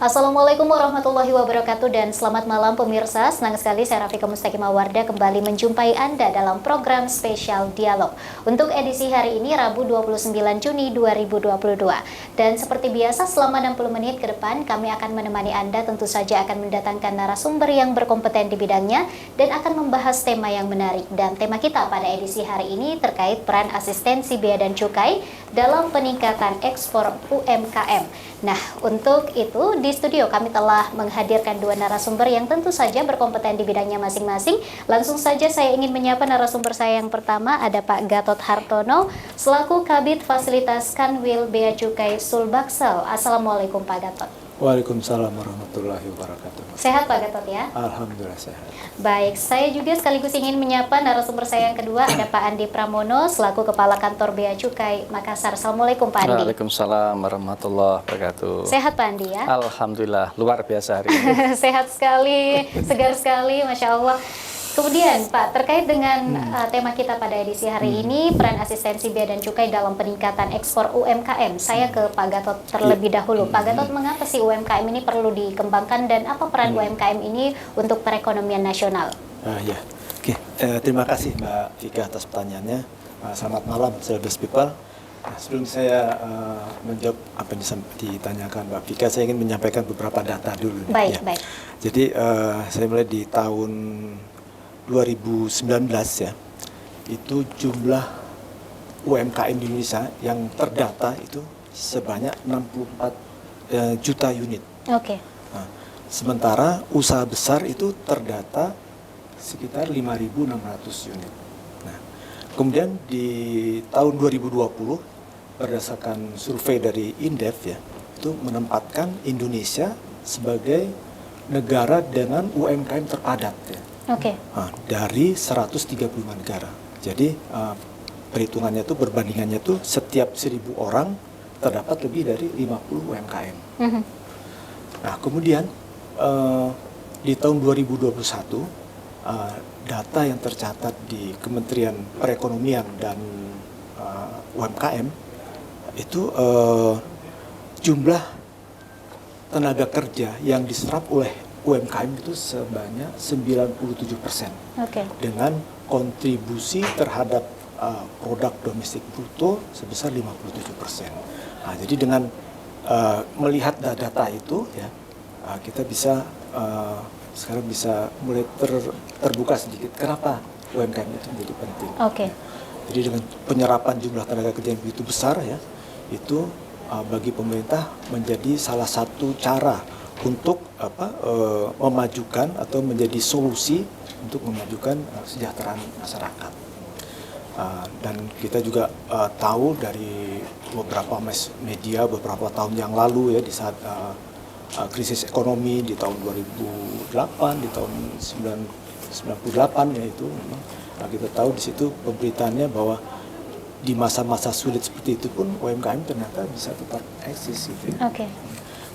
Assalamualaikum warahmatullahi wabarakatuh dan selamat malam pemirsa. Senang sekali saya Rafika Mustaqimah Wardah kembali menjumpai Anda dalam program spesial Dialog untuk edisi hari ini Rabu 29 Juni 2022. Dan seperti biasa selama 60 menit ke depan kami akan menemani Anda, tentu saja akan mendatangkan narasumber yang berkompeten di bidangnya dan akan membahas tema yang menarik. Dan tema kita pada edisi hari ini terkait peran asistensi bea dan cukai dalam peningkatan ekspor UMKM. Nah, untuk itu di studio kami telah menghadirkan dua narasumber yang tentu saja berkompeten di bidangnya masing-masing. Langsung saja saya ingin menyapa narasumber saya yang pertama, ada Pak Gatot Hartono selaku Kabid Fasilitas Kanwil Bea Cukai Sulbaksel. Assalamualaikum Pak Gatot. Waalaikumsalam warahmatullahi wabarakatuh. Sehat Pak Gatot ya? Alhamdulillah sehat. Baik, saya juga sekaligus ingin menyapa narasumber saya yang kedua, ada Pak Andi Pramono selaku Kepala Kantor Bea Cukai Makassar. Assalamualaikum Pak Andi. Waalaikumsalam warahmatullahi wabarakatuh. Sehat Pak Andi ya? Alhamdulillah, luar biasa hari ini. Sehat sekali, segar sekali, Masya Allah. Kemudian Pak, terkait dengan tema kita pada edisi hari ini, peran asistensi bea dan cukai dalam peningkatan ekspor UMKM. Saya ke Pak Gatot terlebih dahulu. Pak Gatot, mengapa sih UMKM ini perlu dikembangkan dan apa peran UMKM ini untuk perekonomian nasional? Ya, oke. Terima kasih Mbak Vika atas pertanyaannya. Selamat malam, Service People. Sebelum saya menjawab apa yang ditanyakan Mbak Vika, saya ingin menyampaikan beberapa data dulu. Baik, ya. baik. Jadi saya mulai di tahun 2019 ya, itu jumlah UMKM di Indonesia yang terdata itu sebanyak 64 juta unit. Oke. Nah, sementara usaha besar itu terdata sekitar 5.600 unit. Nah, kemudian di tahun 2020 berdasarkan survei dari Indef ya, itu menempatkan Indonesia sebagai negara dengan UMKM terpadat ya. Oke. Nah, dari 135 negara. Jadi perhitungannya itu, berbandingannya itu setiap 1.000 orang terdapat lebih dari 50 UMKM. Nah, kemudian di tahun 2021 data yang tercatat di Kementerian Perekonomian dan UMKM itu jumlah tenaga kerja yang diserap oleh UMKM itu sebanyak 97%. Oke. Dengan kontribusi terhadap produk domestik bruto sebesar 57%. Nah, jadi dengan melihat data itu ya, kita bisa sekarang bisa mulai terbuka sedikit kenapa UMKM itu menjadi penting. Oke. Jadi dengan penyerapan jumlah tenaga kerja yang begitu besar ya, itu bagi pemerintah menjadi salah satu cara untuk memajukan atau menjadi solusi untuk memajukan kesejahteraan masyarakat. Dan kita juga tahu dari beberapa media beberapa tahun yang lalu ya, di saat krisis ekonomi di tahun 2008, di tahun 1998 ya, itu memang kita tahu di situ pemberitaannya bahwa di masa-masa sulit seperti itu pun UMKM ternyata bisa tetap eksis gitu ya. Oke.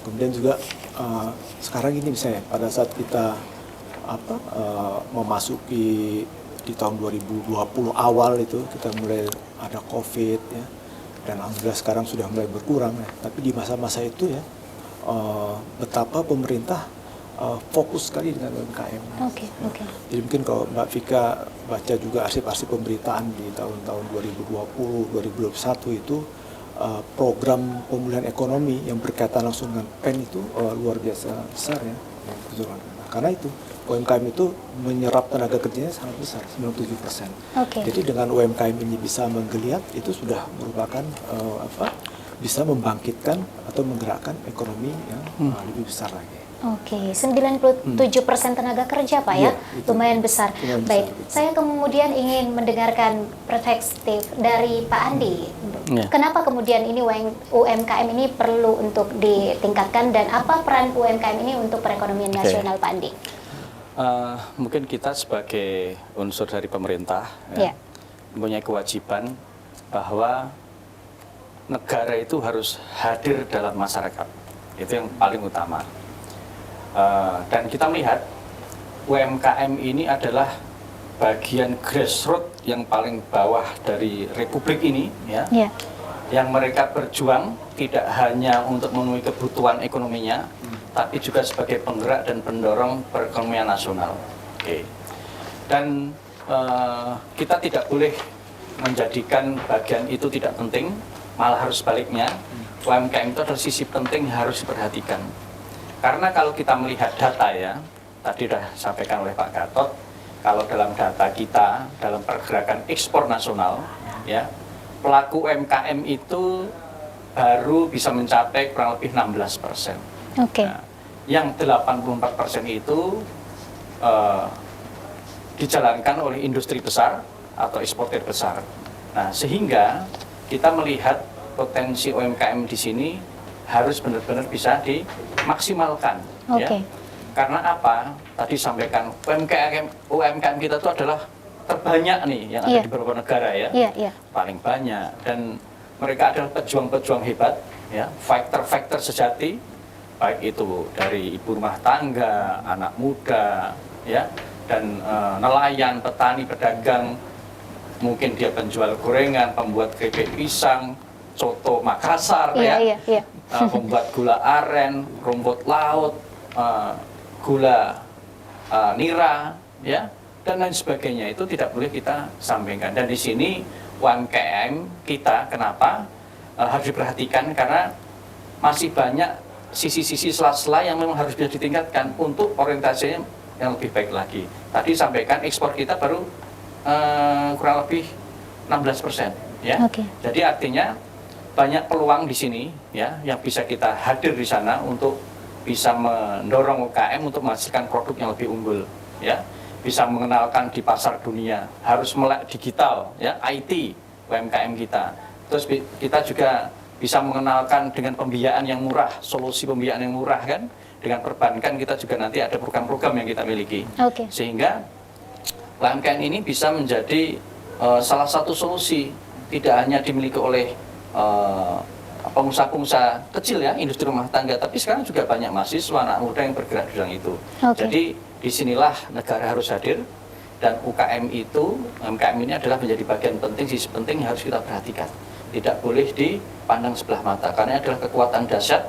Kemudian juga sekarang ini misalnya pada saat kita memasuki di tahun 2020 awal itu kita mulai ada COVID ya, dan alhamdulillah sekarang sudah mulai berkurang ya. Tapi di masa-masa itu ya betapa pemerintah fokus sekali dengan UMKM. Oke. Jadi mungkin kalau Mbak Vika baca juga arsip-arsip pemberitaan di tahun-tahun 2020, 2021 itu program pemulihan ekonomi yang berkaitan langsung dengan PEN itu luar biasa besar ya. Nah, karena itu UMKM itu menyerap tenaga kerjanya sangat besar, 97%. Oke. Jadi dengan UMKM ini bisa menggeliat, itu sudah merupakan bisa membangkitkan atau menggerakkan ekonomi yang lebih besar lagi. Oke, 97% tenaga kerja Pak ya, lumayan besar. Baik, saya kemudian ingin mendengarkan perspektif dari Pak Andi. Kenapa kemudian ini UMKM ini perlu untuk ditingkatkan dan apa peran UMKM ini untuk perekonomian nasional Pak Andi? Mungkin kita sebagai unsur dari pemerintah mempunyai kewajiban bahwa negara itu harus hadir dalam masyarakat. Itu yang paling utama. Dan kita melihat UMKM ini adalah bagian grassroots yang paling bawah dari Republik ini, ya, yang mereka berjuang tidak hanya untuk memenuhi kebutuhan ekonominya, tapi juga sebagai penggerak dan pendorong perekonomian nasional. Oke. Dan kita tidak boleh menjadikan bagian itu tidak penting, malah harus sebaliknya. UMKM itu adalah sisi penting yang harus diperhatikan. Karena kalau kita melihat data ya, tadi sudah disampaikan oleh Pak Gatot, kalau dalam data kita, dalam pergerakan ekspor nasional, ya, pelaku UMKM itu baru bisa mencapai kurang lebih 16%. Oke. Nah, yang 84% itu dijalankan oleh industri besar atau eksportir besar. Nah, sehingga kita melihat potensi UMKM di sini harus benar-benar bisa dimaksimalkan. Oke. Ya. Karena apa? Tadi sampaikan UMKM kita itu adalah terbanyak nih yang ada di beberapa negara ya. Paling banyak, dan mereka adalah pejuang-pejuang hebat, ya, fighter-fighter sejati, baik itu dari ibu rumah tangga, anak muda, ya, dan nelayan, petani, pedagang, mungkin dia penjual gorengan, pembuat keripik pisang, soto Makassar, pembuat gula aren, rumput laut, gula nira, ya, dan lain sebagainya. Itu tidak boleh kita sampaikan. Dan di sini UMKM kita kenapa harus diperhatikan, karena masih banyak sisi-sisi sela-sela yang memang harus bisa ditingkatkan untuk orientasinya yang lebih baik lagi. Tadi sampaikan ekspor kita baru kurang lebih 16%, ya. Jadi artinya banyak peluang di sini, ya, yang bisa kita hadir di sana untuk bisa mendorong UMKM untuk menghasilkan produk yang lebih unggul, ya. Bisa mengenalkan di pasar dunia, harus melek digital, ya, IT UMKM kita. Terus kita juga bisa mengenalkan dengan pembiayaan yang murah, solusi pembiayaan yang murah, kan, dengan perbankan. Kita juga nanti ada program-program yang kita miliki, sehingga UMKM ini bisa menjadi salah satu solusi, tidak hanya dimiliki oleh pengusaha-pengusaha kecil, ya, industri rumah tangga, tapi sekarang juga banyak mahasiswa, anak muda yang bergerak di bidang itu. Jadi disinilah negara harus hadir, dan UMKM ini adalah menjadi bagian penting, sisi penting yang harus kita perhatikan. Tidak boleh dipandang sebelah mata, karena adalah kekuatan dahsyat,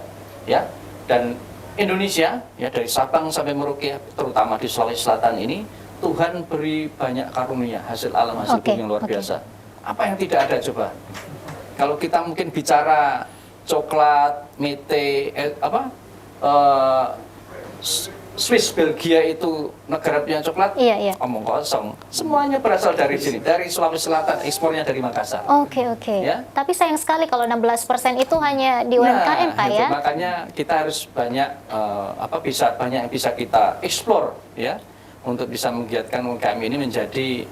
ya. Dan Indonesia, ya, dari Sabang sampai Merauke, terutama di Sulawesi Selatan ini, Tuhan beri banyak karunia, hasil alam, hasil bumi yang luar biasa. Apa yang tidak ada coba? Kalau kita mungkin bicara coklat, mete, Swiss, Belgia itu negara punya coklat, omong kosong. Semuanya berasal dari sini, dari Sulawesi Selatan, ekspornya dari Makassar. Ya? Tapi sayang sekali kalau 16% itu hanya di UMKM, Pak, ya. Makanya kita harus banyak banyak yang bisa kita eksplor, ya, untuk bisa menggiatkan UMKM ini menjadi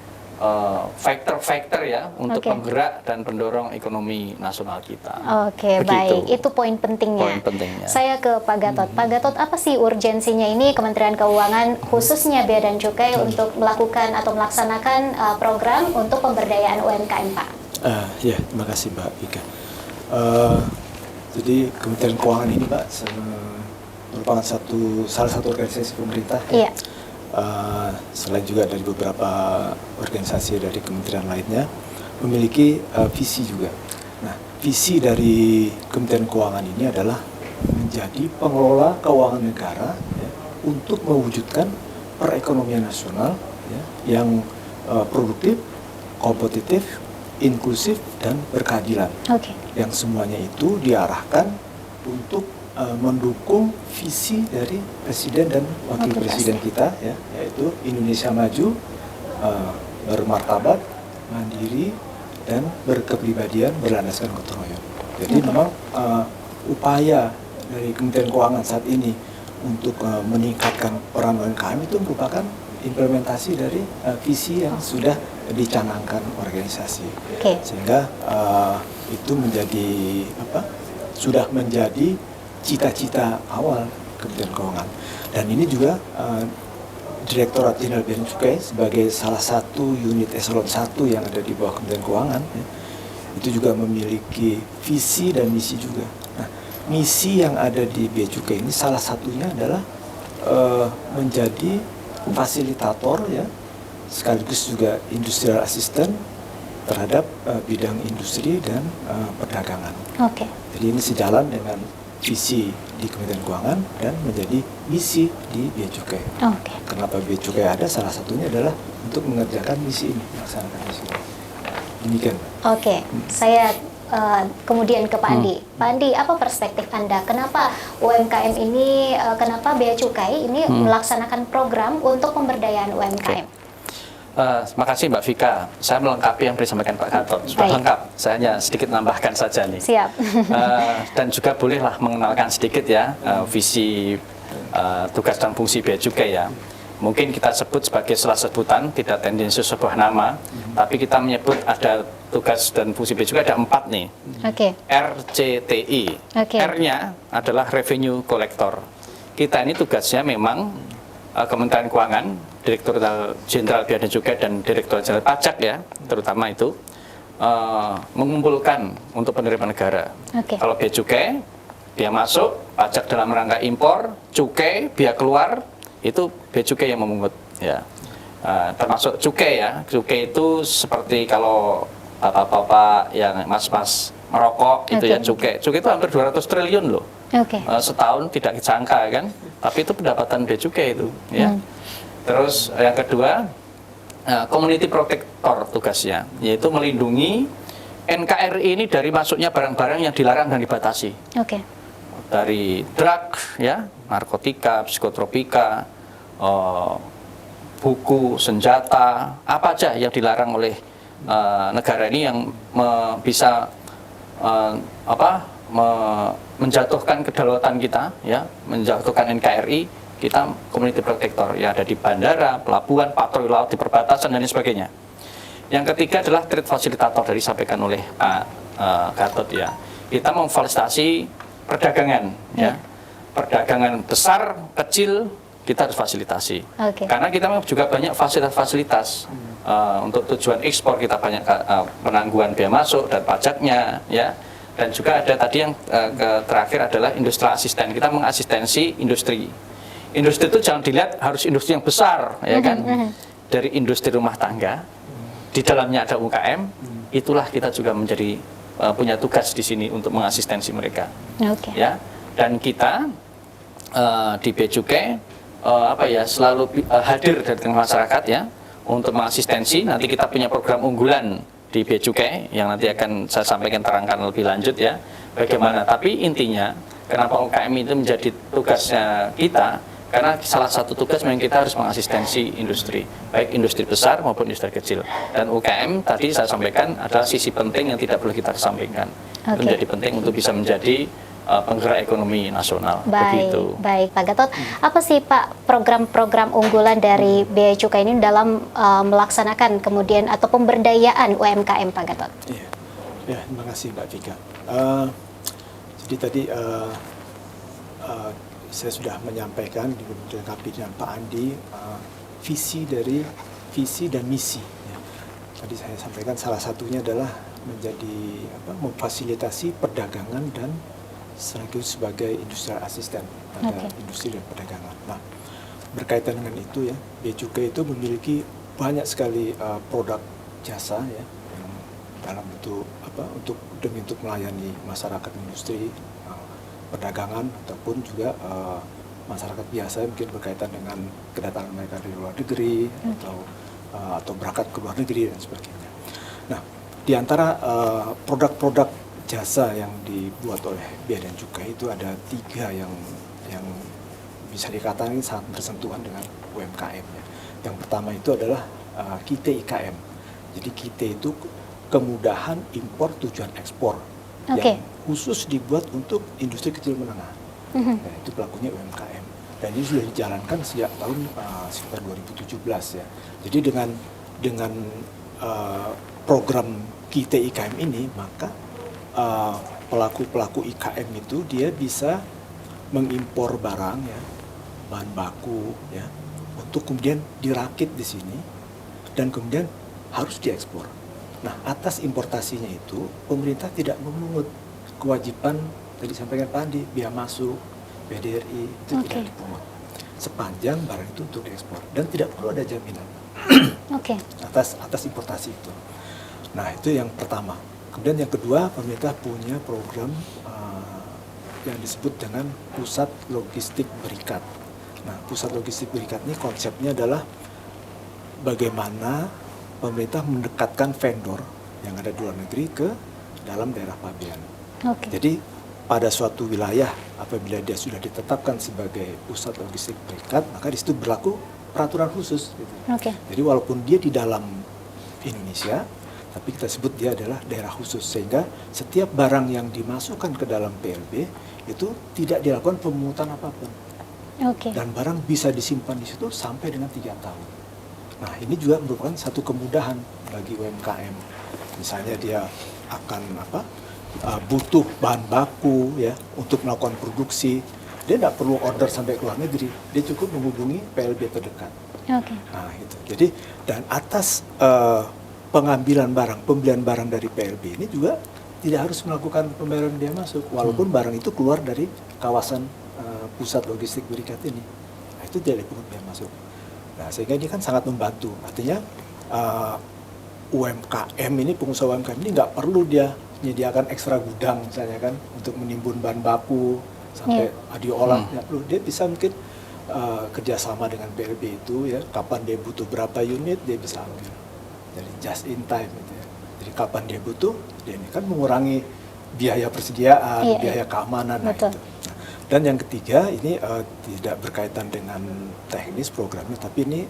factor ya, untuk penggerak dan pendorong ekonomi nasional kita. Baik, itu poin pentingnya. Saya ke Pak Gatot. Pak Gatot, apa sih urgensinya ini Kementerian Keuangan, khususnya Bea dan Cukai, untuk melakukan atau melaksanakan program untuk pemberdayaan UMKM, Pak? Ya, terima kasih Mbak Ika. Jadi Kementerian Keuangan ini, Pak, merupakan salah satu organisasi pemerintah. Iya. Selain juga dari beberapa organisasi dari kementerian lainnya, memiliki visi juga. Nah, visi dari Kementerian Keuangan ini adalah menjadi pengelola keuangan negara, ya, untuk mewujudkan perekonomian nasional, ya, yang produktif, kompetitif, inklusif, dan berkeadilan. Yang semuanya itu diarahkan untuk mendukung visi dari Presiden dan Wakil Presiden kita, ya, yaitu Indonesia maju, bermartabat, mandiri, dan berkepribadian berlandaskan gotong royong. Jadi memang upaya dari Kementerian Keuangan saat ini untuk meningkatkan peran UMKM itu merupakan implementasi dari visi yang sudah dicanangkan organisasi, sehingga itu sudah menjadi cita-cita awal Kementerian Keuangan. Dan ini juga Direktorat Jenderal Bea dan Cukai sebagai salah satu unit eselon 1 yang ada di bawah Kementerian Keuangan, ya, itu juga memiliki visi dan misi juga. Nah, misi yang ada di Bea Cukai ini salah satunya adalah menjadi fasilitator, ya, sekaligus juga industrial assistant terhadap bidang industri dan perdagangan. Jadi ini sejalan dengan visi di Kementerian Keuangan dan menjadi misi di Bea Cukai. Oke. Kenapa Bea Cukai ada? Salah satunya adalah untuk mengerjakan misi ini, melaksanakan misi ini. Demikian. Oke, saya kemudian ke Pak Andi. Pak Andi, apa perspektif Anda? Kenapa UMKM ini, kenapa Bea Cukai ini melaksanakan program untuk pemberdayaan UMKM? Terima kasih Mbak Vika. Saya melengkapi yang disampaikan Pak Gatot. Sudah Baik. lengkap. Saya hanya sedikit nambahkan saja nih. Siap. Dan juga bolehlah mengenalkan sedikit ya visi, tugas dan fungsi Bea Cukai ya. Mungkin kita sebut sebagai salah sebutan, tidak tendensius sebuah nama, tapi kita menyebut ada tugas dan fungsi Bea Cukai ada 4 nih. Oke. RCTI. Oke. R-nya adalah Revenue Collector. Kita ini tugasnya memang Kementerian Keuangan, Direktur Jenderal Bea dan Cukai dan Direktur Jenderal Pajak ya, terutama itu mengumpulkan untuk penerimaan negara. Oke. Kalau bea cukai, bea masuk, pajak dalam rangka impor, cukai, bea keluar, itu bea cukai yang memungut ya. Termasuk cukai ya. Cukai itu seperti kalau bapak-bapak yang mas-mas merokok itu ya cukai. Cukai itu hampir 200 triliun loh. Oke. Setahun tidak disangka kan, tapi itu pendapatan bea cukai itu ya. Terus yang kedua, community protector tugasnya, yaitu melindungi NKRI ini dari masuknya barang-barang yang dilarang dan dibatasi. Oke. Dari drug ya, narkotika, psikotropika, buku, senjata, apa aja yang dilarang oleh negara ini yang bisa menjatuhkan kedaulatan kita ya, menjatuhkan NKRI. Kita community protector ya, ada di bandara, pelabuhan, patroli laut di perbatasan dan lain sebagainya. Yang ketiga adalah trade facilitator, dari disampaikan oleh Pak Gatot ya. Kita memfasilitasi perdagangan ya. Perdagangan besar, kecil kita harus fasilitasi. Oke. Karena kita juga banyak fasilitas-fasilitas untuk tujuan ekspor, kita banyak penangguhan bea masuk dan pajaknya ya. Dan juga ada tadi yang terakhir adalah industri asisten. Kita mengasistensi industri. Industri itu jangan dilihat harus industri yang besar, ya kan? Dari industri rumah tangga, di dalamnya ada UKM, itulah kita juga menjadi punya tugas di sini untuk mengasistensi mereka. Oke. Ya, dan kita di Bea Cukai selalu hadir di tengah masyarakat ya untuk mengasistensi. Nanti kita punya program unggulan di Bea Cukai yang nanti akan saya sampaikan, terangkan lebih lanjut ya bagaimana. Tapi intinya kenapa UKM itu menjadi tugasnya kita, karena salah satu tugas memang kita harus mengasistensi industri, baik industri besar maupun industri kecil. Dan UKM tadi saya sampaikan adalah sisi penting yang tidak perlu kita kesampingkan. Itu menjadi penting untuk bisa menjadi penggerak ekonomi nasional. Baik, begitu. baik Pak Gatot. Apa sih Pak program-program unggulan dari Bea Cukai ini dalam melaksanakan kemudian atau pemberdayaan UMKM Pak Gatot? Iya, ya, terima kasih Mbak Vika. Jadi tadi saya sudah menyampaikan, dilengkapi dengan Pak Andi, visi dan misi. Ya. Tadi saya sampaikan salah satunya adalah menjadi memfasilitasi perdagangan dan sekaligus sebagai industrial asisten pada industri dan perdagangan. Nah, berkaitan dengan itu ya, Bea Cukai itu memiliki banyak sekali produk jasa ya, yang dalam bentuk demi untuk melayani masyarakat industri, perdagangan ataupun juga masyarakat biasa, mungkin berkaitan dengan kedatangan mereka dari luar negeri atau berangkat ke luar negeri dan sebagainya. Nah, di antara produk-produk jasa yang dibuat oleh Bea dan Cukai itu ada 3 yang bisa dikatakan sangat bersentuhan dengan UMKM ya. Yang pertama itu adalah KITE IKM. Jadi KITE itu kemudahan impor tujuan ekspor yang khusus dibuat untuk industri kecil menengah. Nah, itu pelakunya UMKM. Dan ini sudah dijalankan sejak tahun sekitar 2017 ya. Jadi dengan program KITE IKM ini, maka pelaku-pelaku IKM itu dia bisa mengimpor barang ya, bahan baku ya, untuk kemudian dirakit di sini dan kemudian harus diekspor. Nah, atas importasinya itu pemerintah tidak memungut kewajiban, tadi sampaikan Pak Andi, bea masuk, BDRI itu tidak dipungut sepanjang barang itu untuk diekspor dan tidak perlu ada jaminan atas importasi itu. Nah, itu yang pertama. Kemudian yang kedua, pemerintah punya program yang disebut dengan pusat logistik berikat. Nah, pusat logistik berikat ini konsepnya adalah bagaimana pemerintah mendekatkan vendor yang ada di luar negeri ke dalam daerah pabean. Jadi pada suatu wilayah apabila dia sudah ditetapkan sebagai pusat logistik berikat, maka di situ berlaku peraturan khusus. Gitu. Jadi walaupun dia di dalam Indonesia, tapi kita sebut dia adalah daerah khusus, sehingga setiap barang yang dimasukkan ke dalam PLB itu tidak dilakukan pemungutan apapun. Dan barang bisa disimpan di situ sampai dengan 3 tahun. Nah, ini juga merupakan satu kemudahan bagi UMKM. Misalnya dia akan butuh bahan baku ya untuk melakukan produksi, dia tidak perlu order sampai ke luar negeri, dia cukup menghubungi PLB terdekat. Nah, itu. Jadi dan atas pengambilan barang, pembelian barang dari PLB ini juga tidak harus melakukan pembayaran biaya masuk, walaupun barang itu keluar dari kawasan pusat logistik berikat ini. Nah, itu tidak dipungut biaya masuk. Nah, sehingga ini kan sangat membantu. Artinya UMKM ini, pengusaha UMKM ini nggak perlu dia menyediakan ekstra gudang misalnya kan untuk menimbun bahan baku sampai diolah. Ya, perlu. Dia bisa mungkin kerjasama dengan PLB itu ya, kapan dia butuh berapa unit dia bisa ambil. Jadi just in time gitu ya. Jadi kapan dia butuh, dia ini kan mengurangi biaya persediaan, biaya keamanan. Nah, itu. Dan yang ketiga ini tidak berkaitan dengan teknis programnya, tapi ini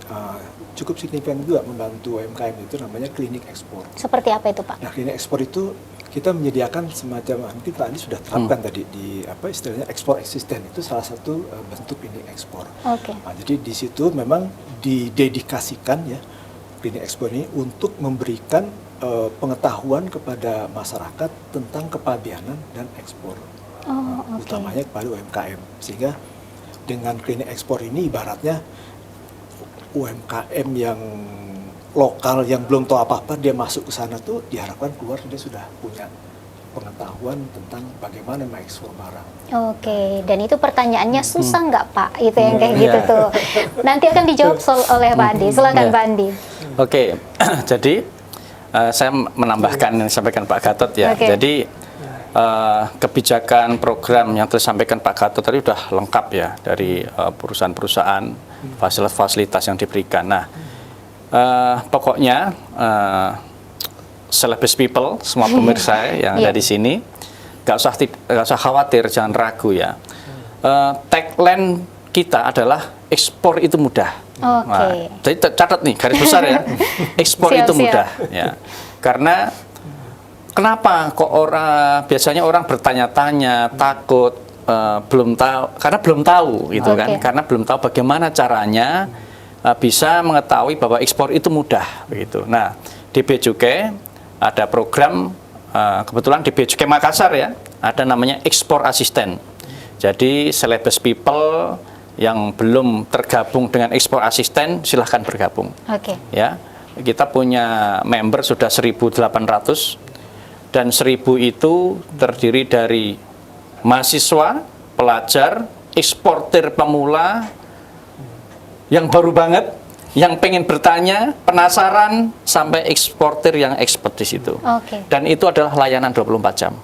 cukup signifikan juga membantu UMKM, itu namanya klinik ekspor. Seperti apa itu, Pak? Nah, klinik ekspor itu kita menyediakan semacam, mungkin tadi sudah terapkan tadi di istilahnya ekspor eksisten, itu salah satu bentuk klinik ekspor. Nah, jadi di situ memang didedikasikan ya klinik ekspor ini untuk memberikan pengetahuan kepada masyarakat tentang kepabeanan dan ekspor. Utamanya kepada UMKM, sehingga dengan klinik ekspor ini ibaratnya UMKM yang lokal yang belum tahu apa-apa, dia masuk ke sana tuh diharapkan keluar dia sudah punya pengetahuan tentang bagaimana mengekspor barang. Dan itu pertanyaannya susah nggak Pak? Itu yang kayak gitu tuh. Nanti akan dijawab oleh Pak Andi. Silakan Pak Andi. Jadi saya menambahkan yang disampaikan Pak Gatot ya. Jadi kebijakan program yang disampaikan Pak Gatot tadi sudah lengkap ya, dari perusahaan-perusahaan, fasilitas-fasilitas yang diberikan. Nah, pokoknya celebrity people, semua pemirsa yang ada di sini, nggak usah khawatir, jangan ragu ya. Tagline kita adalah ekspor itu mudah. Nah, jadi catat nih garis besar ya, ekspor itu mudah ya. Karena kenapa kok biasanya orang bertanya-tanya, takut, belum tahu, karena belum tahu gitu kan, karena belum tahu bagaimana caranya bisa mengetahui bahwa ekspor itu mudah begitu. Nah, di Bea Cukai ada program, kebetulan di Bea Cukai Makassar ya, ada namanya ekspor asisten. Jadi celebrity people yang belum tergabung dengan ekspor asisten silahkan bergabung. Ya, kita punya member sudah 1.800. Dan 1.000 itu terdiri dari mahasiswa, pelajar, eksportir pemula, yang baru banget, yang pengen bertanya, penasaran, sampai eksportir yang expert di situ. Dan itu adalah layanan 24 jam.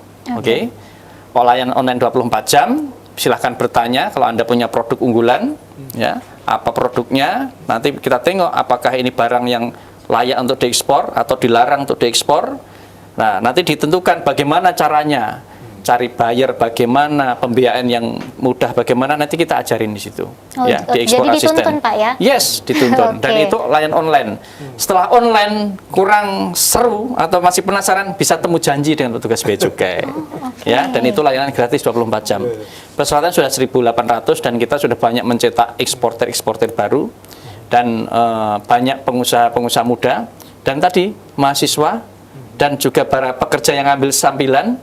Layanan online 24 jam, silahkan bertanya kalau Anda punya produk unggulan, ya, apa produknya, nanti kita tengok apakah ini barang yang layak untuk diekspor atau dilarang untuk diekspor. Nah, nanti ditentukan bagaimana caranya, cari buyer bagaimana, pembiayaan yang mudah bagaimana, nanti kita ajarin di situ. Ya, di ekspor jadi asisten. dituntun Pak ya? Yes, dituntun. Dan itu layanan online. Setelah online kurang seru atau masih penasaran, bisa temu janji dengan petugas Bea Cukai. Ya, dan itu layanan gratis 24 jam. Persyaratan sudah 1.800 dan kita sudah banyak mencetak eksportir baru dan banyak pengusaha-pengusaha muda dan tadi mahasiswa dan juga para pekerja yang ambil sambilan.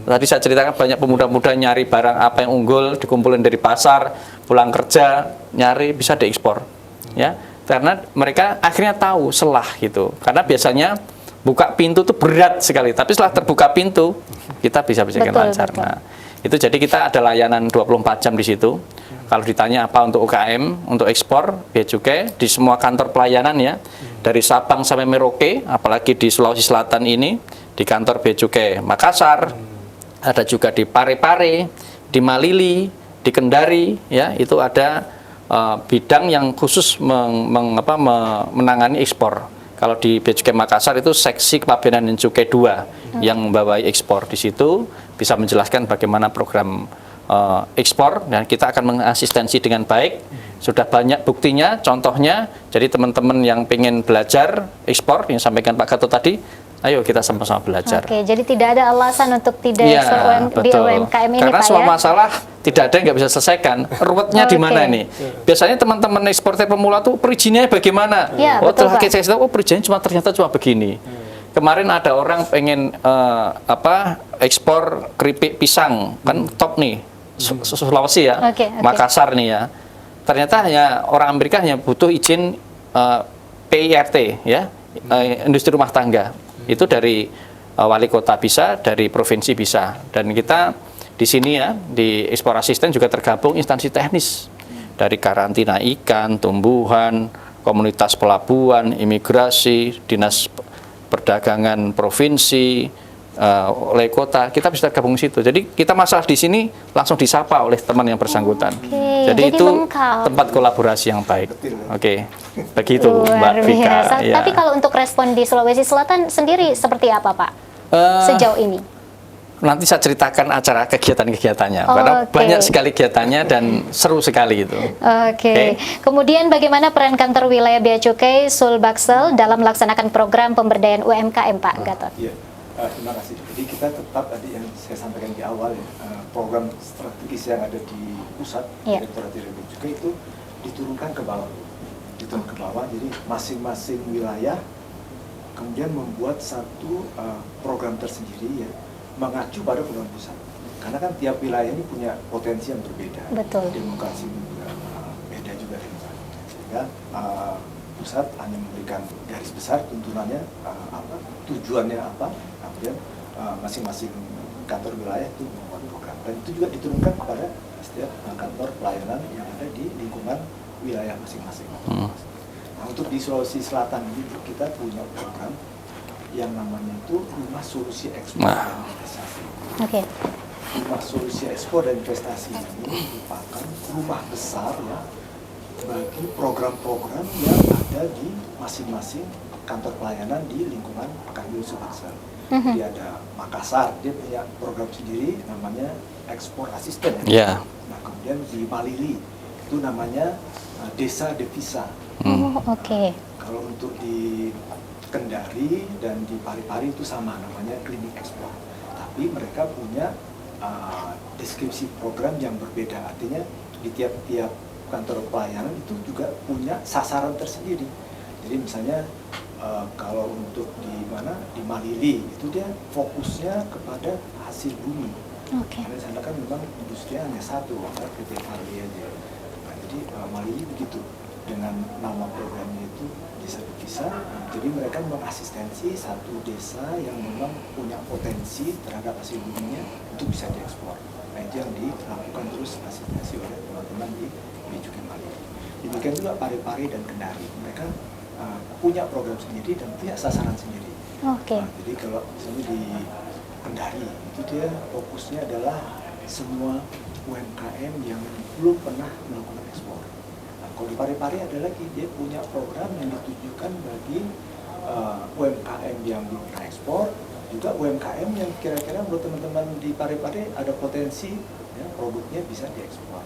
Tadi saya ceritakan banyak pemuda-pemuda nyari barang apa yang unggul, dikumpulin dari pasar, pulang kerja, nyari bisa diekspor. Ya, karena mereka akhirnya tahu celah gitu. Karena biasanya buka pintu itu berat sekali, tapi setelah terbuka pintu, kita bisa berjalan lancar. Nah, itu jadi kita ada layanan 24 jam di situ. Kalau ditanya apa untuk UKM, untuk ekspor, Bea Cukai di semua kantor pelayanan ya, dari Sabang sampai Merauke, apalagi di Sulawesi Selatan ini, di kantor Bea Cukai Makassar, ada juga di Parepare, di Malili, di Kendari, ya itu ada bidang yang khusus menangani ekspor. Kalau di Bea Cukai Makassar itu seksi kepabeanan dan cukai 2 yang membawai ekspor. Di situ bisa menjelaskan bagaimana program ekspor, dan kita akan mengasistensi dengan baik. Sudah banyak buktinya, contohnya. Jadi teman-teman yang pengen belajar ekspor yang sampaikan Pak Gatot tadi, ayo kita sama-sama belajar. Oke, jadi tidak ada alasan untuk tidak ekspor di UMKM ini, karena Pak, semua ya? masalah tidak ada yang nggak bisa selesaikan. Ruwetnya di mana nih? Biasanya teman-teman eksportir pemula tuh perizinannya bagaimana? Ya, Setelah betul, saya tahu, perizinannya ternyata cuma begini. Kemarin ada orang pengen ekspor keripik pisang, kan top nih, Sulawesi ya, Makassar nih ya. Ternyata hanya orang Amerika hanya butuh izin PIRT ya, industri rumah tangga. Itu dari wali kota bisa, dari provinsi bisa. Dan kita di sini ya, di ekspor asisten juga tergabung instansi teknis. Dari karantina ikan, tumbuhan, komunitas pelabuhan, imigrasi, dinas perdagangan provinsi, oleh kota, kita bisa gabung situ. Jadi kita masalah di sini langsung disapa oleh teman yang bersangkutan. Jadi itu lengkap. Tempat kolaborasi yang baik. Oke, begitu Mbak Vika. Ya. Tapi kalau untuk respon di Sulawesi Selatan sendiri seperti apa, Pak? Sejauh ini? Nanti saya ceritakan acara kegiatan-kegiatannya, karena banyak sekali kegiatannya dan seru sekali itu. Oke. Kemudian bagaimana peran kantor wilayah Bea Cukai Sulbaksel dalam melaksanakan program pemberdayaan UMKM, Pak Gatot? Iya, terima kasih. Jadi kita tetap tadi yang saya sampaikan di awal ya, program strategis yang ada di pusat Direktorat Jenderal Bea Cukai itu diturunkan ke bawah, jadi masing-masing wilayah kemudian membuat satu program tersendiri ya, mengacu pada program pusat. Karena kan tiap wilayah ini punya potensi yang berbeda. Betul. Demokrasi juga beda juga demokrasi. Sehingga pusat hanya memberikan garis besar tuntunannya apa, tujuannya apa, kemudian masing-masing kantor wilayah itu membuat program. Dan itu juga diturunkan kepada setiap kantor pelayanan yang ada di lingkungan wilayah masing-masing. Nah, untuk di Sulawesi Selatan ini kita punya program yang namanya itu Rumah Solusi Ekspor dan Investasi. Rumah Solusi Ekspor dan Investasi ini merupakan rumah besar ya bagi program-program yang ada di masing-masing kantor pelayanan di lingkungan Kanwil Sulbaksel. Dia ada Makassar, dia punya program sendiri namanya Ekspor Asisten. Ya. Nah, kemudian di Malili itu namanya Desa Devisa. Kalau untuk di Kendari dan di Parepare itu sama, namanya Klinik Ekspor. Tapi mereka punya deskripsi program yang berbeda. Artinya di tiap-tiap kantor pelayanan itu juga punya sasaran tersendiri. Jadi misalnya kalau untuk di Malili itu dia fokusnya kepada hasil bumi. Karena di sana kan memang industri hanya satu, PT Pali aja. Nah, jadi Malili begitu, dengan nama programnya itu Desa Devisa. Jadi mereka mengasistensi satu desa yang memang punya potensi terhadap hasil buminya untuk bisa diekspor. Nah, itu yang dilakukan terus asistensi oleh teman-teman di Bea Cukai Malili. Demikian juga Parepare dan Kendari, mereka punya program sendiri dan punya sasaran sendiri. Nah, jadi kalau misalnya di Kendari itu dia fokusnya adalah semua UMKM yang belum pernah melakukan ekspor. Kalau di Parepare ada lagi, dia punya program yang ditujukan bagi UMKM yang belum pernah ekspor, juga UMKM yang kira-kira menurut teman-teman di Parepare ada potensi ya, produknya bisa diekspor.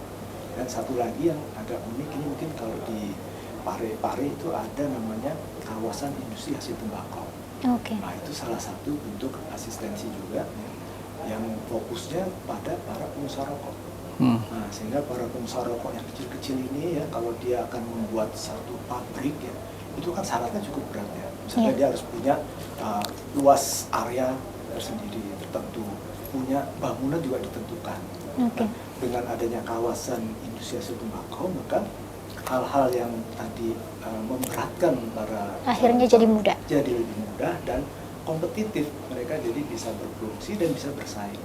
Dan satu lagi yang agak unik ini mungkin kalau di Parepare itu ada namanya kawasan industri hasil tembakau. Nah, itu salah satu bentuk asistensi juga ya, yang fokusnya pada para pengusaha rokok. Nah, sehingga para pengusaha rokok yang kecil-kecil ini ya, kalau dia akan membuat satu pabrik ya, itu kan syaratnya cukup berat ya. Misalnya dia harus punya luas area tersendiri tertentu, punya bangunan juga ditentukan. Nah, dengan adanya kawasan industri hasil tembakau, maka hal-hal yang tadi memberatkan para akhirnya jadi mudah. Jadi lebih mudah dan kompetitif, mereka jadi bisa berproduksi dan bisa bersaing.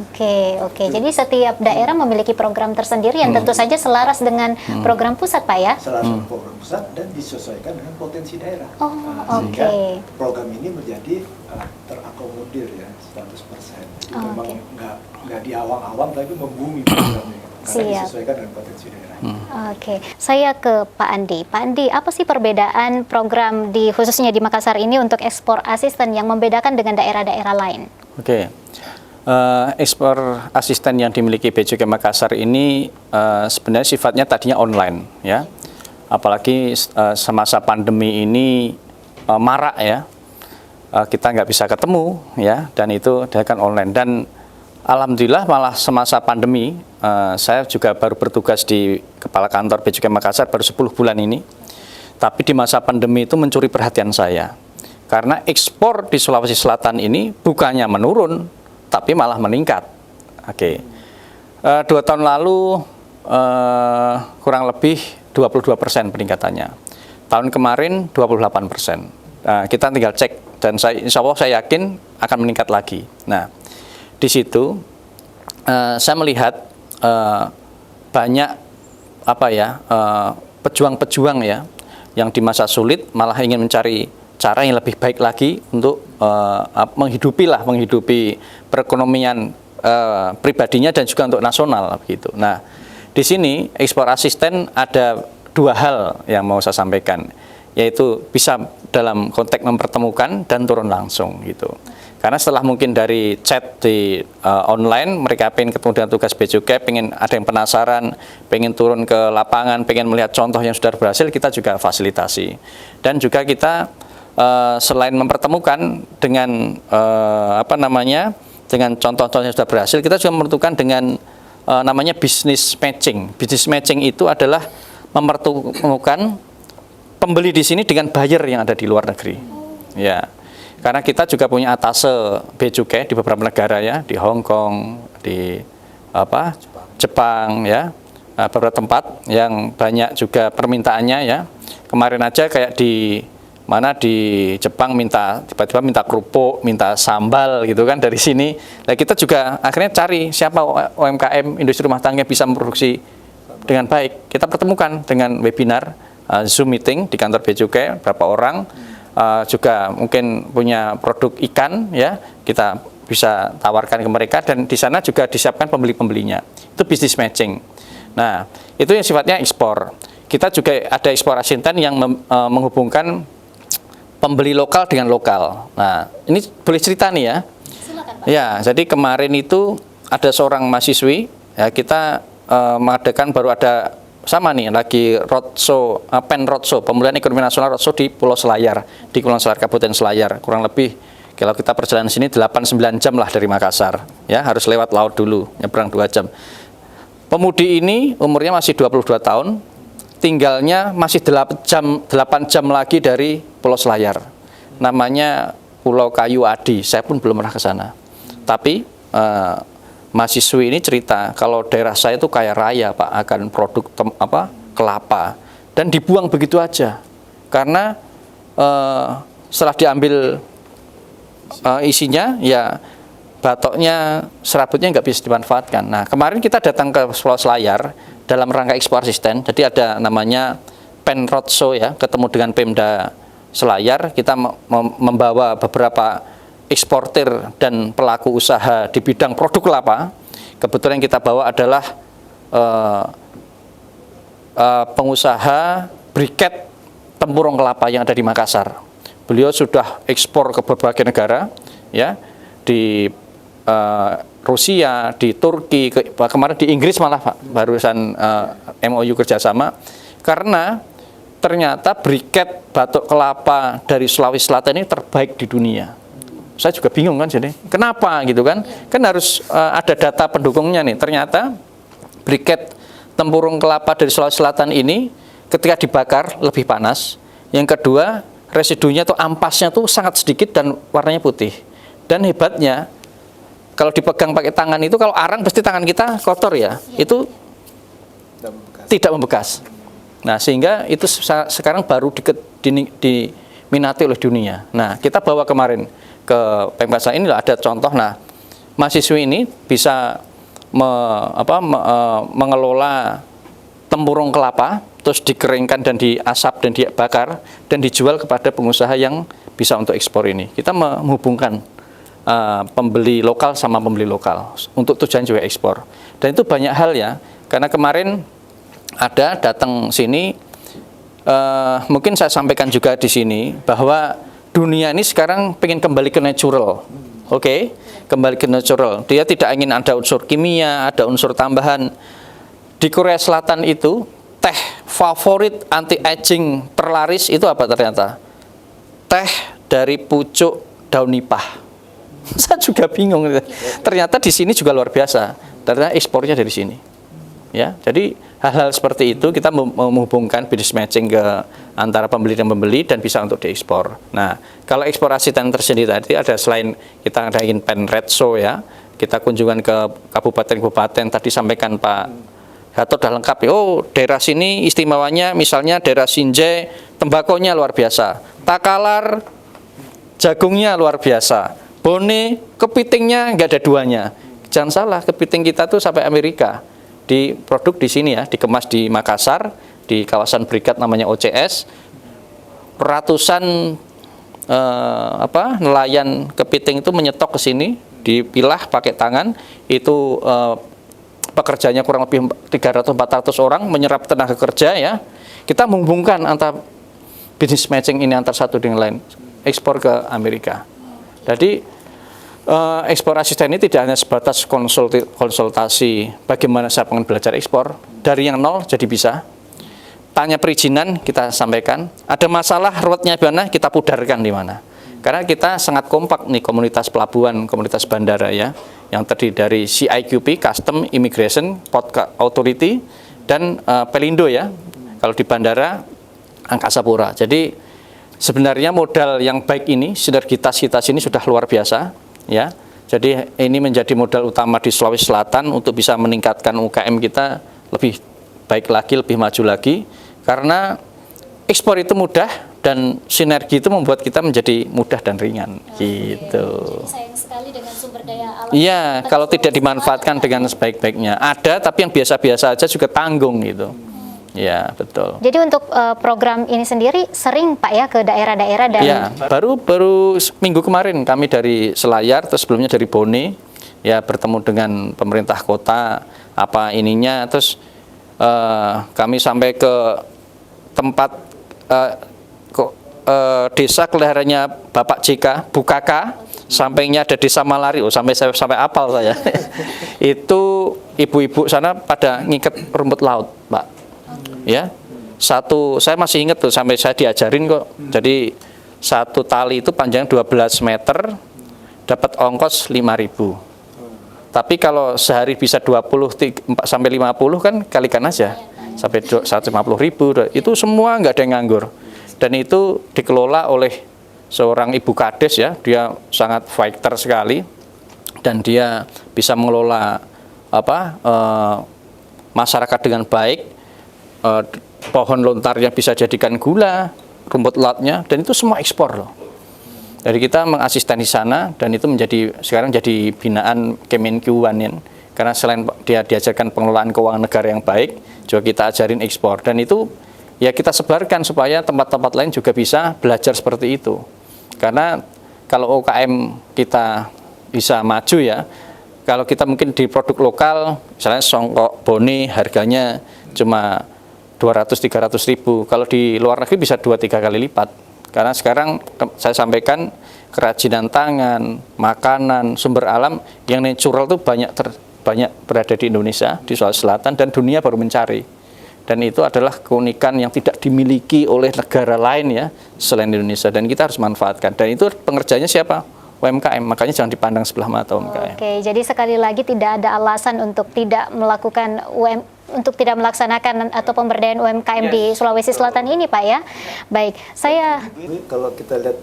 Oke. Jadi setiap daerah memiliki program tersendiri yang tentu saja selaras dengan program pusat, Pak ya? Selaras dengan program pusat dan disesuaikan dengan potensi daerah. Sehingga program ini menjadi terakomodir ya 100%. Jadi memang nggak di awang-awang tapi membumi programnya. Karena disesuaikan dengan potensi daerah. Oke, saya ke Pak Andi. Pak Andi, apa sih perbedaan program khususnya di Makassar ini untuk ekspor asisten yang membedakan dengan daerah-daerah lain? Oke. Ekspor asisten yang dimiliki Bea Cukai Makassar ini sebenarnya sifatnya tadinya online ya, apalagi semasa pandemi ini marak ya, kita nggak bisa ketemu ya, dan itu dilakukan online. Dan alhamdulillah malah semasa pandemi saya juga baru bertugas di Kepala Kantor Bea Cukai Makassar baru 10 bulan ini, tapi di masa pandemi itu mencuri perhatian saya karena ekspor di Sulawesi Selatan ini bukannya menurun tapi malah meningkat. Oke. 2 tahun lalu kurang lebih 22% peningkatannya. Tahun kemarin 28%. Kita tinggal cek dan insya Allah saya yakin akan meningkat lagi. Nah, di situ saya melihat banyak pejuang-pejuang ya yang di masa sulit malah ingin mencari cara yang lebih baik lagi untuk menghidupi perekonomian pribadinya dan juga untuk nasional begitu. Nah, di sini ekspor asisten ada 2 hal yang mau saya sampaikan, yaitu bisa dalam konteks mempertemukan dan turun langsung gitu. Karena setelah mungkin dari chat di online, mereka pengen ketemu dengan tugas Bea Cukai, pengen ada yang penasaran, pengen turun ke lapangan, pengen melihat contoh yang sudah berhasil, kita juga fasilitasi. Dan juga kita selain mempertemukan dengan dengan contoh-contoh yang sudah berhasil, kita juga mempertemukan dengan namanya business matching. Business matching itu adalah mempertemukan pembeli di sini dengan buyer yang ada di luar negeri. Ya. Karena kita juga punya atase Bea Cukai di beberapa negara ya, di Hong Kong, di Jepang ya, beberapa tempat yang banyak juga permintaannya ya. Kemarin aja kayak di Jepang tiba-tiba minta kerupuk, minta sambal gitu kan dari sini. Nah, kita juga akhirnya cari siapa UMKM industri rumah tangga yang bisa memproduksi dengan baik. Kita pertemukan dengan webinar Zoom meeting di kantor Bea Cukai, berapa orang juga mungkin punya produk ikan ya, kita bisa tawarkan ke mereka dan di sana juga disiapkan pembeli-pembelinya. Itu business matching. Nah, itu yang sifatnya ekspor. Kita juga ada ekspor asisten yang menghubungkan pembeli lokal dengan lokal. Nah, ini boleh cerita nih ya. Silakan, Pak. Ya, jadi kemarin itu ada seorang mahasiswi, ya kita mengadakan baru ada sama nih lagi roadshow, pen roadshow, pemulihan ekonomi nasional roadshow di Pulau Selayar, di Kepulauan Selayar, Kabupaten Selayar. Kurang lebih kalau kita perjalanan sini 8-9 jam lah dari Makassar. Ya, harus lewat laut dulu, nyebrang 2 jam. Pemudi ini umurnya masih 22 tahun, tinggalnya masih 8 jam lagi dari Pulau Selayar. Namanya Pulau Kayu Adi. Saya pun belum pernah ke sana. Tapi mahasiswi ini cerita kalau daerah saya itu kaya raya Pak akan produk kelapa dan dibuang begitu aja. Karena setelah diambil isinya ya batoknya, serabutnya nggak bisa dimanfaatkan. Nah, kemarin kita datang ke Pulau Selayar dalam rangka ekspor asisten. Jadi ada namanya pen roadshow ya, ketemu dengan Pemda Selayar. Kita membawa beberapa eksportir dan pelaku usaha di bidang produk kelapa. Kebetulan yang kita bawa adalah pengusaha briket tempurung kelapa yang ada di Makassar. Beliau sudah ekspor ke berbagai negara ya, di Rusia, di Turki, kemarin di Inggris malah Pak, barusan MOU kerjasama. Karena ternyata briket batok kelapa dari Sulawesi Selatan ini terbaik di dunia. Saya juga bingung kan jadi, kenapa gitu kan? Kan harus ada data pendukungnya nih. Ternyata briket tempurung kelapa dari Sulawesi Selatan ini ketika dibakar lebih panas. Yang kedua, residunya atau ampasnya tuh sangat sedikit dan warnanya putih. Dan hebatnya, kalau dipegang pakai tangan itu, kalau arang pasti tangan kita kotor ya, itu tidak membekas. Nah, sehingga itu sekarang baru diminati oleh dunia. Nah, kita bawa kemarin ke Pemkasa, inilah ada contoh. Nah, mahasiswi ini bisa mengelola tempurung kelapa, terus dikeringkan dan diasap dan dibakar dan dijual kepada pengusaha yang bisa untuk ekspor ini. Kita menghubungkan pembeli lokal sama pembeli lokal untuk tujuan juga ekspor. Dan itu banyak hal ya, karena kemarin ada datang sini, mungkin saya sampaikan juga di sini bahwa dunia ini sekarang pengen kembali ke natural. Oke, kembali ke natural. Dia tidak ingin ada unsur kimia, ada unsur tambahan. Di Korea Selatan itu teh favorit anti-aging terlaris itu apa ternyata? Teh dari pucuk daun nipah. Saya juga bingung. Ternyata di sini juga luar biasa. Ternyata ekspornya dari sini. Ya, jadi hal-hal seperti itu kita menghubungkan business matching ke antara pembeli dan pembeli dan bisa untuk diekspor. Nah, kalau ekspor asisten tersendiri tadi ada, selain kita ngadain Penredso ya, kita kunjungan ke kabupaten-kabupaten, tadi sampaikan Pak Gatot udah lengkap ya. Oh, daerah sini istimewanya misalnya daerah Sinjai, tembakonya luar biasa. Takalar, jagungnya luar biasa. Bone, kepitingnya nggak ada duanya. Jangan salah, kepiting kita tuh sampai Amerika. Diproduk di sini ya, dikemas di Makassar, di kawasan Berikat namanya OCS. Ratusan nelayan kepiting itu menyetok ke sini, dipilah pakai tangan. Itu pekerjanya kurang lebih 300-400 orang, menyerap tenaga kerja ya. Kita menghubungkan antara business matching ini antar satu dengan lain, ekspor ke Amerika. Jadi ekspor asisten ini tidak hanya sebatas konsultasi bagaimana saya pengen belajar ekspor, dari yang nol jadi bisa. Tanya perizinan kita sampaikan, ada masalah ruwetnya di mana kita pudarkan di mana. Karena kita sangat kompak nih, komunitas pelabuhan, komunitas bandara ya, yang terdiri dari CIQP, Custom, Immigration, Port Authority, dan Pelindo ya, kalau di bandara Angkasa Pura. Jadi sebenarnya modal yang baik ini, sinergitas kita ini sudah luar biasa ya. Jadi ini menjadi modal utama di Sulawesi Selatan untuk bisa meningkatkan UKM kita lebih baik lagi, lebih maju lagi, karena ekspor itu mudah dan sinergi itu membuat kita menjadi mudah dan ringan gitu. Sayang sekali dengan sumber daya alam. Iya, kalau tidak dimanfaatkan dengan sebaik-baiknya. Ada, tapi yang biasa-biasa aja juga tanggung gitu. Ya, betul. Jadi untuk program ini sendiri sering Pak ya ke daerah-daerah dan ya, baru minggu kemarin kami dari Selayar, terus sebelumnya dari Bone, ya bertemu dengan pemerintah kota, apa ininya, terus kami sampai ke tempat desa kelahirannya Bapak JK, Bukaka, sampingnya ada desa Malari, sampai apal saya. Itu ibu-ibu sana pada ngiket rumput laut, Pak. Ya, saya masih ingat tuh, sampai saya diajarin kok. Jadi satu tali itu panjang 12 meter, dapat ongkos 5.000. Tapi kalau sehari bisa 20 sampai 50 kan kalikan aja, sampai 150.000. Itu semua nggak ada yang nganggur. Dan itu dikelola oleh seorang ibu kades ya, dia sangat fighter sekali dan dia bisa mengelola masyarakat dengan baik. Pohon lontarnya bisa jadikan gula, rumput lautnya, dan itu semua ekspor loh. Jadi kita mengasisten di sana, dan itu sekarang jadi binaan Kemenkuan, karena selain dia diajarkan pengelolaan keuangan negara yang baik, juga kita ajarin ekspor, dan itu ya kita sebarkan supaya tempat-tempat lain juga bisa belajar seperti itu. Karena kalau UKM kita bisa maju ya, kalau kita mungkin di produk lokal, misalnya songkok Bone harganya cuma 200-300 ribu, kalau di luar negeri bisa 2-3 kali lipat. Karena sekarang saya sampaikan kerajinan tangan, makanan, sumber alam yang natural itu banyak berada di Indonesia, di Sulawesi Selatan, dan dunia baru mencari. Dan itu adalah keunikan yang tidak dimiliki oleh negara lain ya selain Indonesia, dan kita harus manfaatkan. Dan itu pengerjanya siapa? UMKM, makanya jangan dipandang sebelah mata UMKM. Oke, jadi sekali lagi tidak ada alasan untuk tidak melakukan untuk tidak melaksanakan atau pemberdayaan UMKM di Sulawesi Selatan ini, Pak ya. Baik, saya kalau kita lihat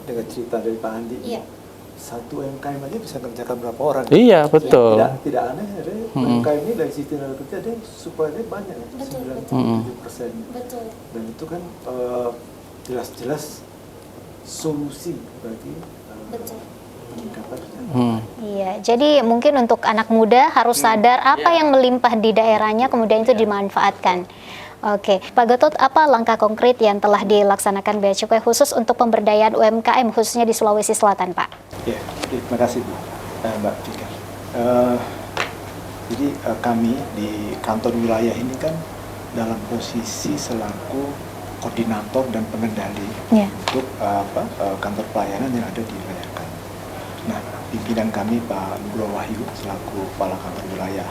dengan cerita dari Pak Andi, satu UMKM aja bisa mengerjakan berapa orang? Iya, betul. Tidak aneh, UMKM ini dari sisi tenaga kerja dia supaya banyak, 97%. Betul. Dan itu kan jelas-jelas solusi bagi peningkatan. Iya, jadi mungkin untuk anak muda harus sadar apa yang melimpah di daerahnya, kemudian itu dimanfaatkan. Oke, Pak Gatot, apa langkah konkret yang telah dilaksanakan Bea Cukai khusus untuk pemberdayaan UMKM khususnya di Sulawesi Selatan, Pak? Ya, terima kasih Bu, Mbak Vika. Jadi kami di kantor wilayah ini kan dalam posisi selaku koordinator dan pengendali untuk kantor pelayanan yang ada di wilayah kami. Nah, pimpinan kami Pak Nugroho Wahyu selaku kepala kantor wilayah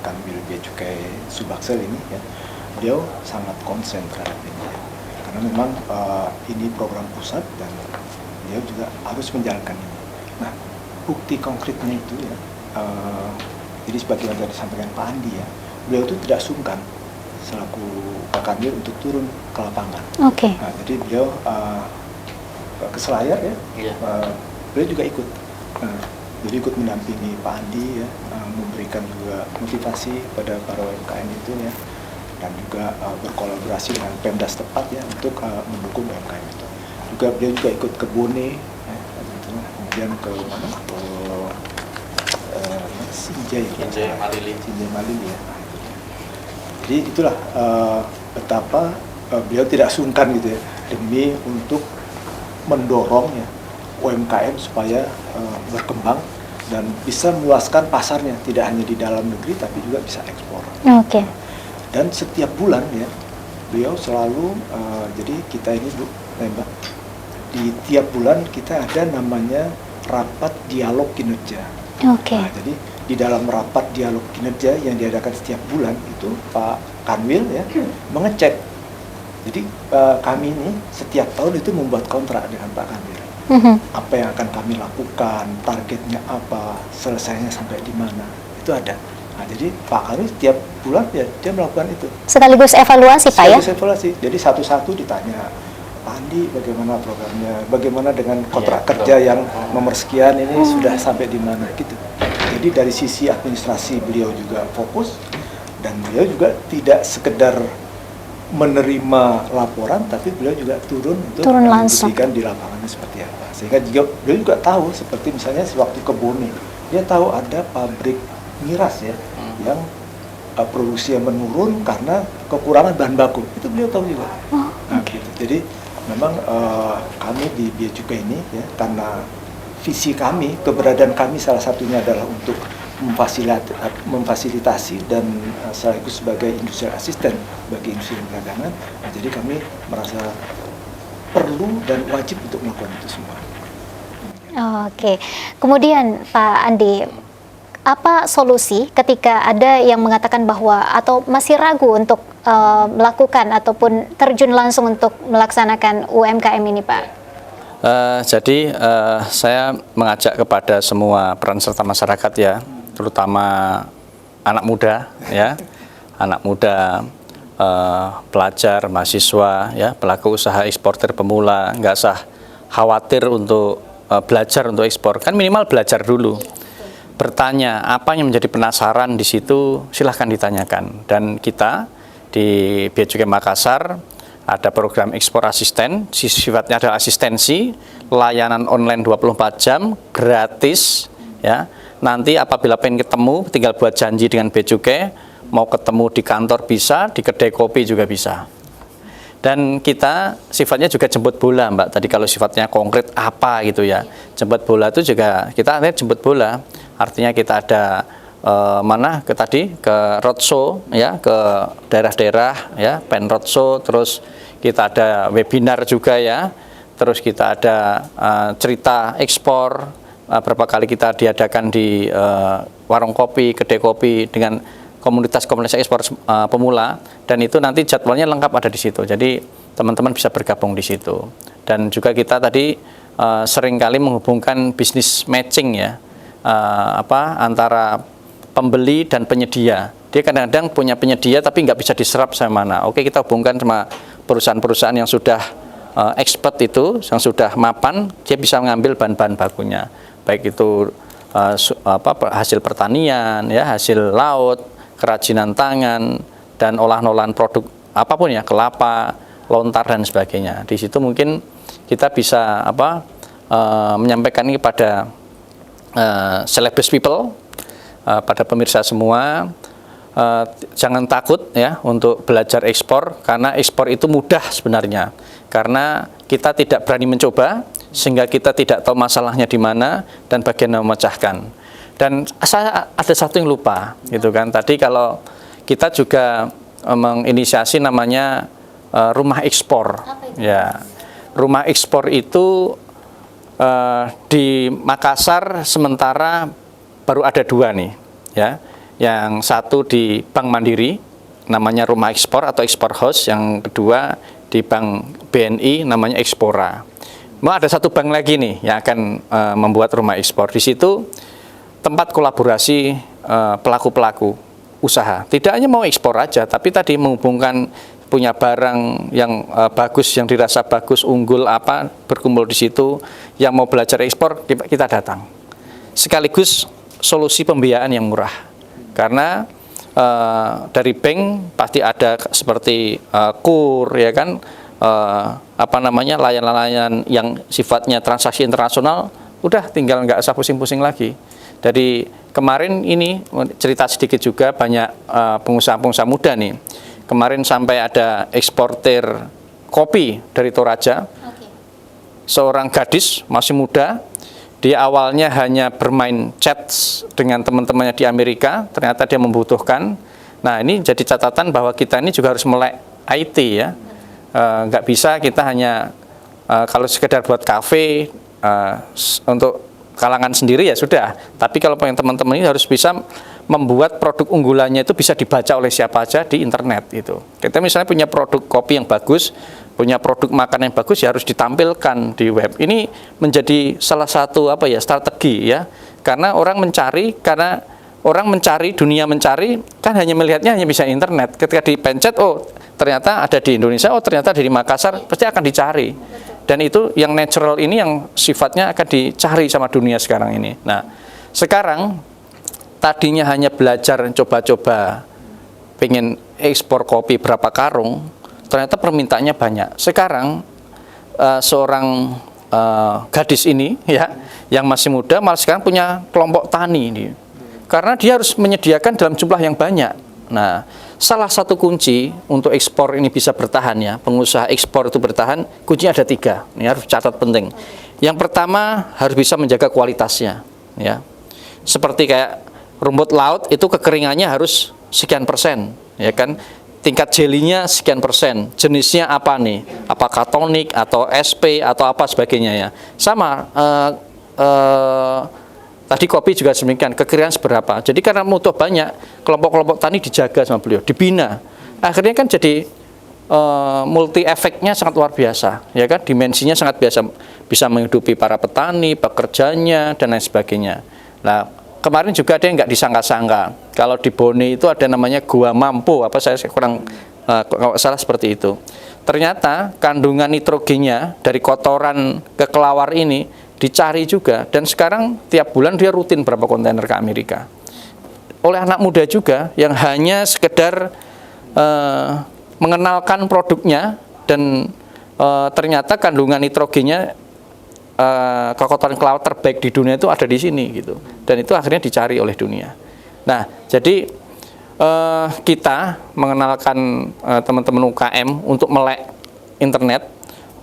Kanwil Bea Cukai Subaksel ini ya, beliau sangat konsen terhadap ini ya. Karena memang ini program pusat dan beliau juga harus menjalankan ini. Nah, bukti konkretnya itu ya, jadi sebagaimana tadi disampaikan Pak Andi ya, beliau itu tidak sungkan selaku Pak Kanwil untuk turun ke lapangan. Oke. Nah, jadi beliau ke Selayar ya, beliau juga ikut. Jadi ikut mendampingi Pak Andi ya, memberikan juga motivasi pada para UMKM itu ya, dan juga berkolaborasi dengan Pemda setempat ya untuk mendukung UMKM itu. Juga beliau juga ikut ke Bone, ya, kemudian ke mana? Sinjai Malili ya. Jadi itulah betapa beliau tidak sungkan gitu ya, demi untuk mendorong ya UMKM supaya berkembang dan bisa meluaskan pasarnya, tidak hanya di dalam negeri tapi juga bisa ekspor. Oke. Dan setiap bulan ya beliau selalu jadi kita ini Bu, Mbak, di tiap bulan kita ada namanya rapat dialog kinerja. Oke. Nah, jadi di dalam rapat dialog kinerja yang diadakan setiap bulan itu Pak Kanwil ya mengecek. Jadi kami ini setiap tahun itu membuat kontrak dengan Pak Kanwil. Apa yang akan kami lakukan, targetnya apa, selesainya sampai di mana, itu ada. Nah, jadi Pak Kanwil setiap bulan ya dia melakukan itu. Sekaligus evaluasi Pak ya? Sekaligus evaluasi. Jadi satu-satu ditanya, Pak Andi bagaimana programnya, bagaimana dengan kontrak kerja yang nomor sekian ini sudah sampai di mana gitu. Jadi dari sisi administrasi beliau juga fokus dan beliau juga tidak sekedar menerima laporan, tapi beliau juga turun untuk langsung membuktikan di lapangannya seperti apa. Sehingga juga beliau juga tahu, seperti misalnya sewaktu ke Bone, dia tahu ada pabrik miras ya yang produksinya menurun karena kekurangan bahan baku. Itu beliau tahu juga. Nah, gitu. Jadi memang kami di Bea Cukai ini ya, karena visi kami, keberadaan kami salah satunya adalah untuk memfasilitasi dan sekaligus sebagai industri asisten bagi industri perdagangan. Nah, jadi kami merasa perlu dan wajib untuk melakukan itu semua. Oke. Kemudian Pak Andi, apa solusi ketika ada yang mengatakan bahwa atau masih ragu untuk melakukan ataupun terjun langsung untuk melaksanakan UMKM ini, Pak? Jadi saya mengajak kepada semua peran serta masyarakat ya, terutama anak muda ya, anak muda, pelajar, mahasiswa ya, pelaku usaha eksportir pemula, nggak usah khawatir untuk belajar untuk ekspor, kan minimal belajar dulu. Bertanya apa yang menjadi penasaran di situ, silahkan ditanyakan. Dan kita di Bea Cukai Makassar ada program ekspor asisten, sifatnya adalah asistensi, layanan online 24 jam, gratis ya. Nanti apabila pengen ketemu, tinggal buat janji dengan Bea Cukai, mau ketemu di kantor bisa, di kedai kopi juga bisa. Dan kita sifatnya juga jemput bola, Mbak. Tadi kalau sifatnya konkret apa gitu ya, jemput bola itu juga kita jemput bola. Artinya kita ada ke roadshow ya, ke daerah-daerah ya, pen roadshow, terus kita ada webinar juga ya, terus kita ada cerita ekspor, berapa kali kita diadakan di warung kopi, kedai kopi dengan komunitas-komunitas ekspor pemula, dan itu nanti jadwalnya lengkap ada di situ. Jadi teman-teman bisa bergabung di situ. Dan juga kita tadi seringkali menghubungkan bisnis matching ya, antara pembeli dan penyedia. Dia kadang-kadang punya penyedia tapi nggak bisa diserap sama mana. Oke, kita hubungkan sama perusahaan-perusahaan yang sudah expert itu, yang sudah mapan, dia bisa mengambil bahan-bahan bakunya. Baik itu hasil pertanian, ya, hasil laut, kerajinan tangan, dan olahan-olahan produk apapun ya, kelapa, lontar dan sebagainya. Di situ mungkin kita bisa menyampaikan ini kepada celebrity people, pada pemirsa semua. Jangan takut ya untuk belajar ekspor, karena ekspor itu mudah sebenarnya, karena kita tidak berani mencoba sehingga kita tidak tahu masalahnya di mana dan bagaimana memecahkan. Dan saya ada satu yang lupa gitu kan, tadi kalau kita juga menginisiasi namanya rumah ekspor ya. Rumah ekspor itu di Makassar sementara baru ada 2 nih ya. Yang satu di Bank Mandiri, namanya Rumah Ekspor atau Ekspor House. Yang kedua di Bank BNI, namanya Ekspora. Mau ada satu bank lagi nih yang akan membuat rumah ekspor. Di situ tempat kolaborasi pelaku-pelaku usaha. Tidak hanya mau ekspor aja, tapi tadi menghubungkan punya barang yang bagus, yang dirasa bagus, unggul apa, berkumpul di situ. Yang mau belajar ekspor, kita datang. Sekaligus solusi pembiayaan yang murah. Karena dari bank pasti ada seperti KUR ya kan, layanan-layanan yang sifatnya transaksi internasional, udah tinggal nggak usah pusing-pusing lagi. Dari kemarin ini cerita sedikit juga, banyak pengusaha-pengusaha muda nih. Kemarin sampai ada eksportir kopi dari Toraja, seorang gadis masih muda. Dia awalnya hanya bermain chat dengan teman-temannya di Amerika, ternyata dia membutuhkan. Nah, ini jadi catatan bahwa kita ini juga harus melek IT ya. Nggak bisa kita hanya kalau sekedar buat kafe untuk kalangan sendiri ya sudah. Tapi kalau yang teman-teman ini harus bisa membuat produk unggulannya itu bisa dibaca oleh siapa aja di internet itu. Kita misalnya punya produk kopi yang bagus, punya produk makan yang bagus, ya harus ditampilkan di web. Ini menjadi salah satu strategi ya. Karena orang mencari, dunia mencari, kan hanya melihatnya hanya bisa internet. Ketika dipencet, oh ternyata ada di Indonesia, oh ternyata ada di Makassar, pasti akan dicari. Dan itu yang natural ini yang sifatnya akan dicari sama dunia sekarang ini. Nah, sekarang tadinya hanya belajar coba-coba pengen ekspor kopi berapa karung, ternyata permintaannya banyak. Sekarang seorang gadis ini ya, yang masih muda malah sekarang punya kelompok tani ini. Karena dia harus menyediakan dalam jumlah yang banyak. Nah, salah satu kunci untuk ekspor ini bisa bertahan ya, pengusaha ekspor itu bertahan, kuncinya ada 3. Ini harus catat penting. Yang pertama harus bisa menjaga kualitasnya ya. Seperti kayak rumput laut itu kekeringannya harus sekian persen ya kan. Tingkat jelinya sekian persen, jenisnya apa nih, apakah tonik atau SP atau apa sebagainya ya. Sama tadi kopi juga demikian, kekeringan seberapa. Jadi karena mutu banyak, kelompok-kelompok tani dijaga sama beliau, dibina. Akhirnya kan jadi multi efeknya sangat luar biasa ya kan, dimensinya sangat biasa, bisa menghidupi para petani, pekerjanya dan lain sebagainya. Nah, kemarin juga ada yang nggak disangka-sangka. Kalau di Bone itu ada namanya Gua Mampu, saya kurang kalau salah seperti itu. Ternyata kandungan nitrogennya dari kotoran kekelawar ini dicari juga, dan sekarang tiap bulan dia rutin berapa kontainer ke Amerika. Oleh anak muda juga yang hanya sekedar mengenalkan produknya, dan ternyata kandungan nitrogennya kotoran kelawar terbaik di dunia itu ada di sini gitu, dan itu akhirnya dicari oleh dunia. Nah, jadi kita mengenalkan teman-teman UKM untuk melek internet,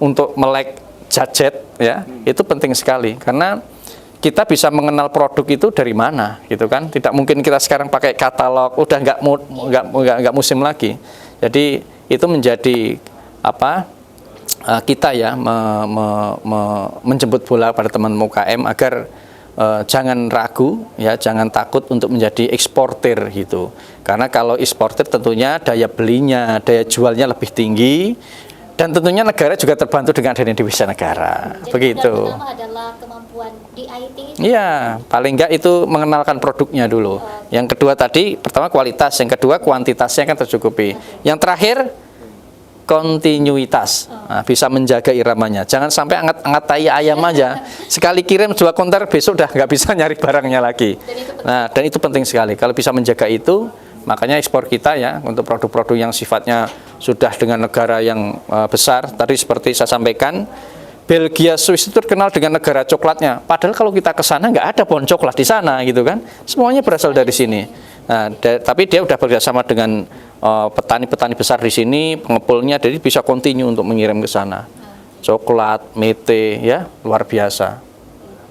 untuk melek gadget ya, itu penting sekali, karena kita bisa mengenal produk itu dari mana gitu kan. Tidak mungkin kita sekarang pakai katalog, udah nggak musim lagi. Jadi itu menjadi kita ya menjemput bola pada teman UKM agar jangan ragu ya, jangan takut untuk menjadi eksportir gitu. Karena kalau eksportir tentunya daya belinya, daya jualnya lebih tinggi, dan tentunya negara juga terbantu dengan adanya devisa negara. Jadi begitu. Yang pertama adalah kemampuan di IT. Iya, paling enggak itu mengenalkan produknya dulu. Yang kedua tadi, pertama kualitas, yang kedua kuantitasnya kan tercukupi. Yang terakhir kontinuitas, nah, bisa menjaga iramanya. Jangan sampai angat-angat tai ayam aja. Sekali kirim 2 konter, besok udah nggak bisa nyari barangnya lagi. Dan itu penting sekali. Kalau bisa menjaga itu, makanya ekspor kita ya untuk produk-produk yang sifatnya sudah dengan negara yang besar. Tadi seperti saya sampaikan, Belgia, Swiss itu terkenal dengan negara coklatnya. Padahal kalau kita ke sana nggak ada pohon coklat di sana gitu kan. Semuanya berasal dari sini. Nah, tapi dia udah bekerjasama dengan petani-petani besar di sini, pengepulnya, jadi bisa continue untuk mengirim ke sana. Coklat, mete, ya luar biasa.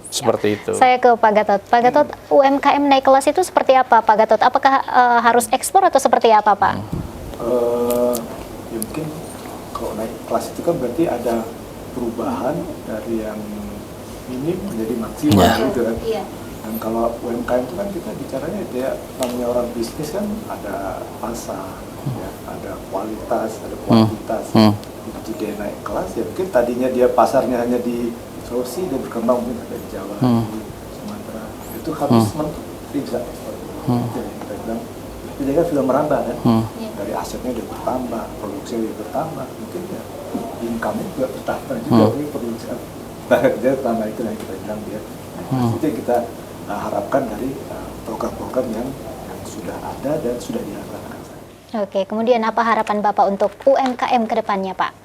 Seperti itu. Saya ke Pak Gatot. Pak Gatot, UMKM naik kelas itu seperti apa, Pak Gatot? Apakah harus ekspor atau seperti apa, Pak? Ya mungkin kalau naik kelas itu kan berarti ada perubahan dari yang minim menjadi maksimal gitu kan. Iya. Dan kalau UMKM itu kan kita bicaranya dia namanya orang bisnis kan ada pasar, ya, ada kualitas, ada kuantitas. Begitu dia naik kelas ya mungkin tadinya dia pasarnya hanya di Sulawesi dan berkembang mungkin ada di Jawa, di Sumatera. Itu habis mentok bisa seperti itu. Jadi kita bilang dia kan sudah merambah kan. Dari asetnya udah bertambah, produksinya udah bertambah, mungkin ya income-nya juga bertambah juga, mungkin produksi dia bertambah itu yang kita bilang dia. Itu yang kita harapkan dari program-program yang sudah ada dan sudah dilaksanakan. Oke, kemudian apa harapan Bapak untuk UMKM ke depannya, Pak?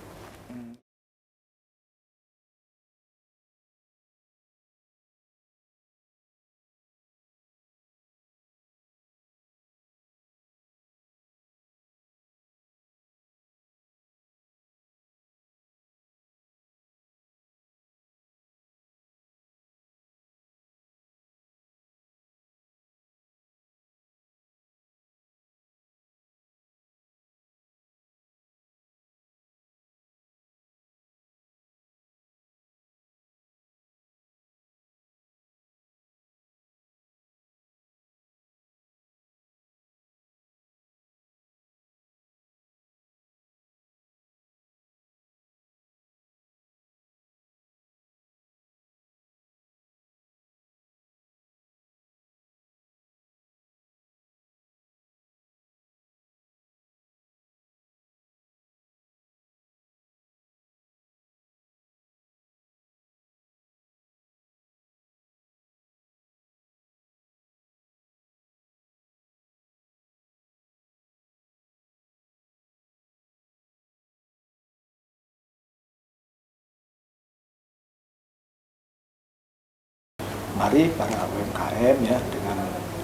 Mari para UMKM ya dengan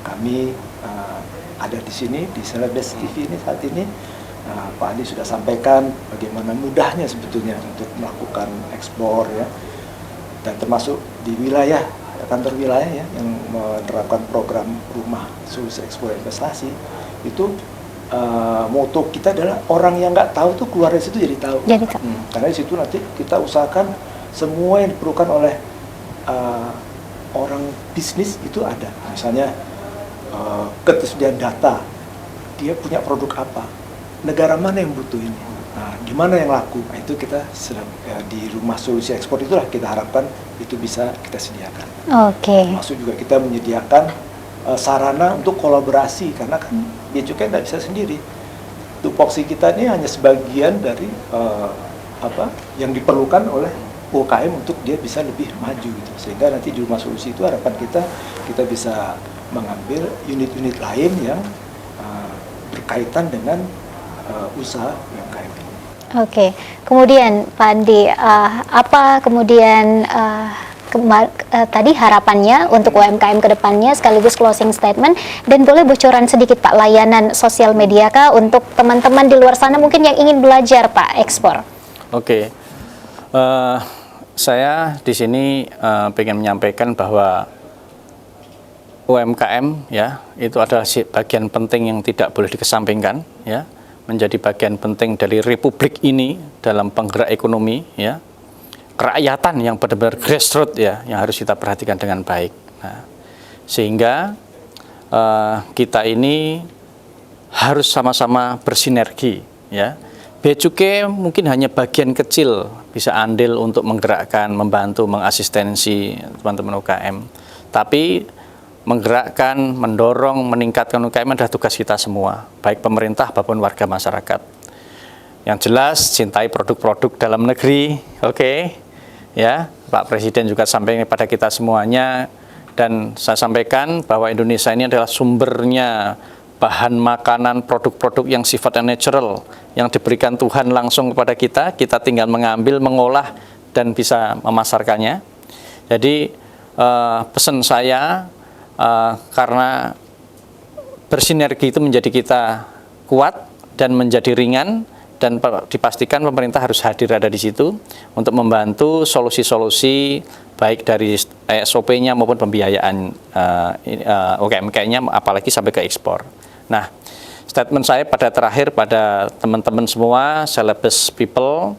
kami ada di sini di Celebes TV ini saat ini Pak Andi sudah sampaikan bagaimana mudahnya sebetulnya untuk melakukan ekspor ya, dan termasuk di wilayah kantor wilayah ya yang menerapkan program rumah solusi ekspor investasi itu moto kita adalah orang yang nggak tahu tuh keluar dari situ jadi tahu. Karena di situ nanti kita usahakan semua yang diperlukan oleh orang bisnis itu ada, misalnya ketersediaan data, dia punya produk apa, negara mana yang butuh ini, di mana yang laku, itu kita sedang di rumah solusi ekspor itulah kita harapkan itu bisa kita sediakan. Maksud juga kita menyediakan sarana untuk kolaborasi karena kan Bea Cukai nggak bisa sendiri. Tupoksi kita ini hanya sebagian dari yang diperlukan oleh UMKM untuk dia bisa lebih maju gitu. Sehingga nanti di rumah solusi itu harapan kita bisa mengambil unit-unit lain yang berkaitan dengan usaha UMKM ini. Kemudian Pak Andi, apa kemudian tadi harapannya untuk UMKM ke depannya sekaligus closing statement, dan boleh bocoran sedikit Pak layanan sosial media kah untuk teman-teman di luar sana mungkin yang ingin belajar Pak ekspor? Saya di sini pengen menyampaikan bahwa UMKM ya itu adalah bagian penting yang tidak boleh dikesampingkan ya, menjadi bagian penting dari republik ini dalam penggerak ekonomi ya, kerakyatan yang benar-benar grassroots ya, yang harus kita perhatikan dengan baik. Nah, sehingga kita ini harus sama-sama bersinergi ya. Bea Cukai mungkin hanya bagian kecil bisa andil untuk menggerakkan, membantu, mengasistensi teman-teman UKM. Tapi menggerakkan, mendorong, meningkatkan UKM adalah tugas kita semua, baik pemerintah maupun warga masyarakat. Yang jelas cintai produk-produk dalam negeri, ya. Pak Presiden juga sampaikan kepada kita semuanya, dan saya sampaikan bahwa Indonesia ini adalah sumbernya bahan makanan, produk-produk yang sifatnya natural, yang diberikan Tuhan langsung kepada kita tinggal mengambil, mengolah, dan bisa memasarkannya. Jadi pesan saya, karena bersinergi itu menjadi kita kuat dan menjadi ringan, dan dipastikan pemerintah harus hadir ada di situ untuk membantu solusi-solusi baik dari SOP-nya maupun pembiayaan UMKM-nya, apalagi sampai ke ekspor. Nah, statement saya terakhir pada teman-teman semua, Celebes people,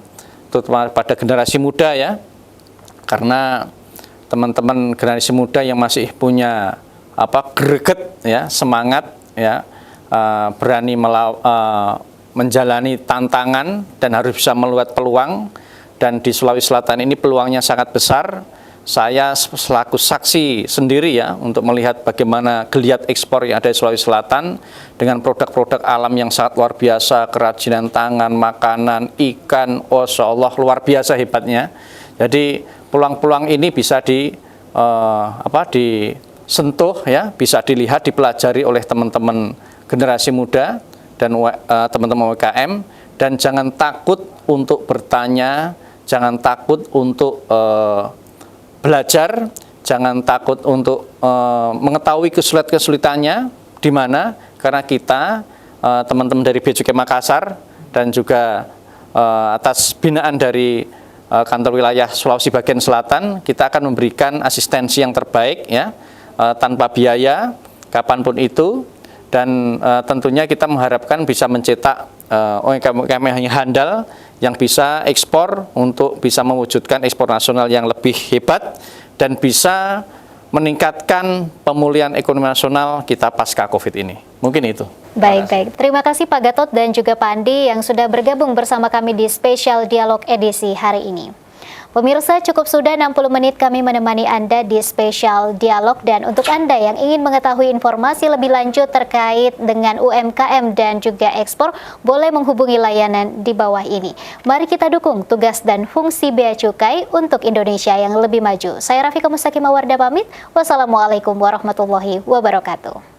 terutama pada generasi muda ya, karena teman-teman generasi muda yang masih punya greget ya, semangat ya, berani menjalani tantangan dan harus bisa melihat peluang, dan di Sulawesi Selatan ini peluangnya sangat besar. Saya selaku saksi sendiri ya untuk melihat bagaimana geliat ekspor yang ada di Sulawesi Selatan dengan produk-produk alam yang sangat luar biasa, kerajinan tangan, makanan, ikan, Masya Allah luar biasa hebatnya. Jadi peluang-peluang ini bisa disentuh ya, bisa dilihat, dipelajari oleh teman-teman generasi muda dan teman-teman UMKM, dan jangan takut untuk bertanya, jangan takut untuk belajar, jangan takut untuk mengetahui kesulitannya di mana, karena kita teman-teman dari Bea Cukai Makassar dan juga atas binaan dari kantor wilayah Sulawesi bagian selatan, kita akan memberikan asistensi yang terbaik ya, tanpa biaya kapanpun itu. Dan tentunya kita mengharapkan bisa mencetak UMKM yang handal, yang bisa ekspor untuk bisa mewujudkan ekspor nasional yang lebih hebat dan bisa meningkatkan pemulihan ekonomi nasional kita pasca COVID ini. Mungkin itu. Baik. Terima kasih Pak Gatot dan juga Pak Andi yang sudah bergabung bersama kami di Spesial Dialog edisi hari ini. Pemirsa, cukup sudah 60 menit kami menemani Anda di Spesial Dialog, dan untuk Anda yang ingin mengetahui informasi lebih lanjut terkait dengan UMKM dan juga ekspor, boleh menghubungi layanan di bawah ini. Mari kita dukung tugas dan fungsi Bea Cukai untuk Indonesia yang lebih maju. Saya Rafika Mustaqimah Wardah pamit. Wassalamualaikum warahmatullahi wabarakatuh.